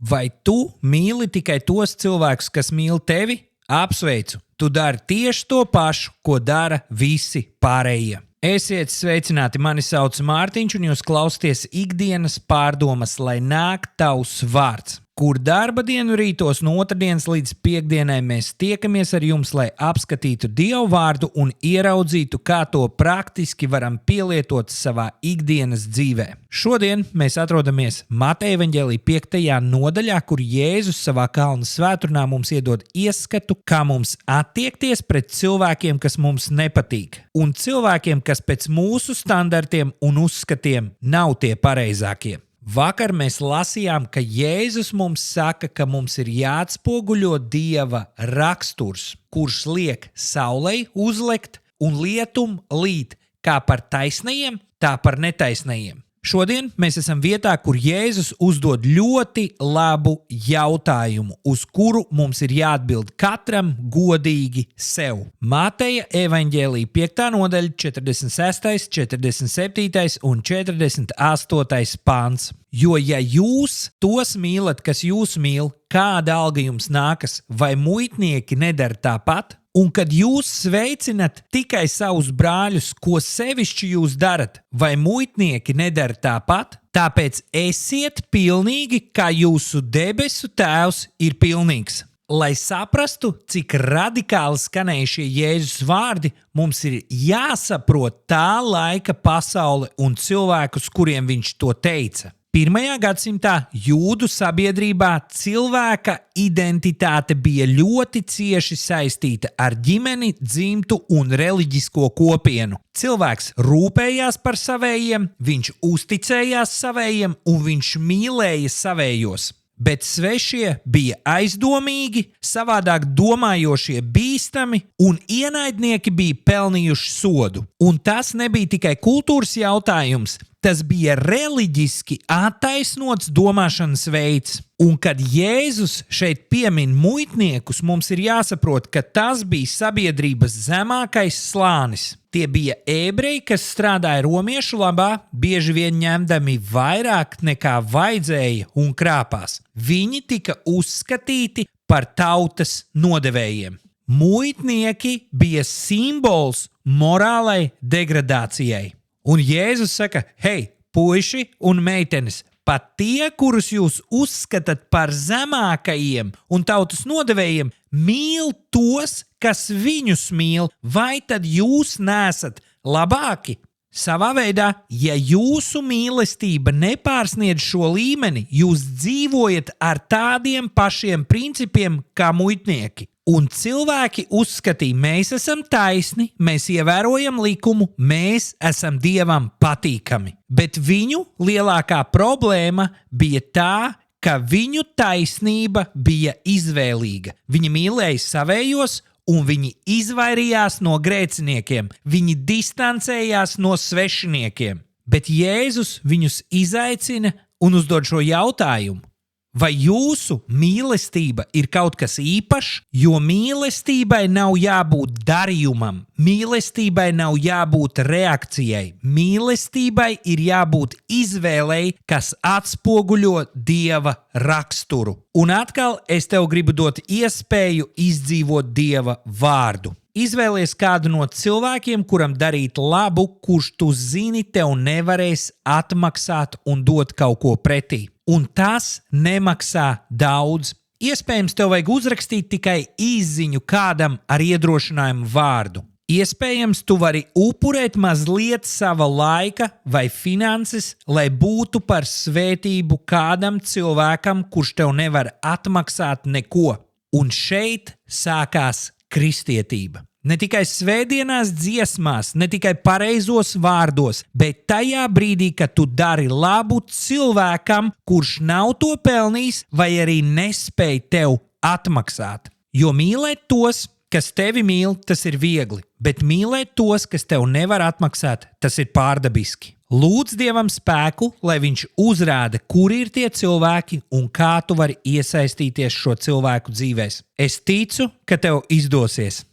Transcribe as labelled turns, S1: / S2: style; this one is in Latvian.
S1: Vai tu mīli tikai tos cilvēkus, kas mīl tevi? Apsveicu! Tu dari tieši to pašu, ko dara visi pārējie. Esiet sveicināti, mani sauc Mārtiņš, un jūs klausāties ikdienas pārdomas, lai nāk tavs vārds. Kur darba dienu rītos no otrdienas līdz piekdienai mēs tiekamies ar jums, lai apskatītu Dievu vārdu un ieraudzītu, kā to praktiski varam pielietot savā ikdienas dzīvē. Šodien mēs atrodamies Mateja evaņģēlija 5. nodaļā, kur Jēzus savā kalna svētkrunā mums iedod ieskatu, kā mums attiekties pret cilvēkiem, kas mums nepatīk, un cilvēkiem, kas pēc mūsu standartiem un uzskatiem nav tie pareizākie. Vakar mēs lasījām, ka Jēzus mums saka, ka mums ir jāatspoguļo Dieva raksturs, kurš liek saulei uzlekt un lietum līt kā par taisnajiem, tā par netaisnajiem. Šodien mēs esam vietā, kur Jēzus uzdod ļoti labu jautājumu, uz kuru mums ir jāatbild katram godīgi sev. Mateja evaņģēlija 5. nodaļa 46., 47. un 48. pants. Jo ja jūs tos mīlat, kas jūs mīl, kāda alga jums nākas, vai muitnieki nedara tāpat? Un kad jūs sveicinat tikai savus brāļus, ko sevišķi jūs darat, vai muitnieki nedara tāpat? Tāpēc esiet pilnīgi, kā jūsu debesu tēvs ir pilnīgs. Lai saprastu, cik radikāli skanējušie Jēzus vārdi, mums ir jāsaprot tā laika pasaule un cilvēkus, kuriem viņš to teica. 1. gadsimtā jūdu sabiedrībā cilvēka identitāte bija ļoti cieši saistīta ar ģimeni, dzimtu un reliģisko kopienu. Cilvēks rūpējās par savējiem, viņš uzticējās savējiem un viņš mīlēja savējos. Bet svešie bija aizdomīgi, savādāk domājošie bīstami un ienaidnieki bija pelnījuši sodu. Un tas nebija tikai kultūras jautājums, tas bija reliģiski attaisnots domāšanas veids. Un kad Jēzus šeit piemin muitniekus, mums ir jāsaprot, ka tas bija sabiedrības zemākais slānis. Tie bija ebreji, kas strādāja romiešu labā, bieži vien ņemdami vairāk nekā vajadzēja un krāpās. Viņi tika uzskatīti par tautas nodevējiem. Muitnieki bija simbols morālai degradācijai. Un Jēzus saka, hei, puiši un meitenes, pat tie, kurus jūs uzskatāt par zemākajiem un tautas nodevējiem, mīl tos, kas viņus mīl, vai tad jūs nesat labāki? Savā veidā, ja jūsu mīlestība nepārsniedz šo līmeni, jūs dzīvojat ar tādiem pašiem principiem kā muitnieki. Un cilvēki uzskatīja, mēs esam taisni, mēs ievērojam likumu, mēs esam Dievam patīkami. Bet viņu lielākā problēma bija tā, ka viņu taisnība bija izvēlīga. Viņi mīlēja savējos, un viņi izvairījās no grēciniekiem. Viņi distancējās no svešiniekiem. Bet Jēzus viņus izaicina un uzdod šo jautājumu. Vai jūsu mīlestība ir kaut kas īpašs? Jo mīlestībai nav jābūt darījumam, mīlestībai nav jābūt reakcijai, mīlestībai ir jābūt izvēlei, kas atspoguļo Dieva raksturu. Un atkal es tev gribu dot iespēju izdzīvot Dieva vārdu. Izvēlies kādu no cilvēkiem, kuram darīt labu, kurš tu zini tev nevarēs atmaksāt un dot kaut ko pretī. Un tas nemaksā daudz. Iespējams, tev vajag uzrakstīt tikai īsziņu kādam ar iedrošinājumu vārdu. Iespējams, tu vari upurēt mazliet sava laika vai finanses, lai būtu par svētību kādam cilvēkam, kurš tev nevar atmaksāt neko. Un šeit sākās kristietība. Ne tikai svētdienās dziesmās, ne tikai pareizos vārdos, bet tajā brīdī, kad tu dari labu cilvēkam, kurš nav to pelnījis vai arī nespēj tev atmaksāt. Jo mīlēt tos, kas tevi mīl, tas ir viegli, bet mīlēt tos, kas tev nevar atmaksāt, tas ir pārdabiski. Lūdz Dievam spēku, lai viņš uzrāda, kuri ir tie cilvēki un kā tu vari iesaistīties šo cilvēku dzīvēs. Es ticu, ka tev izdosies.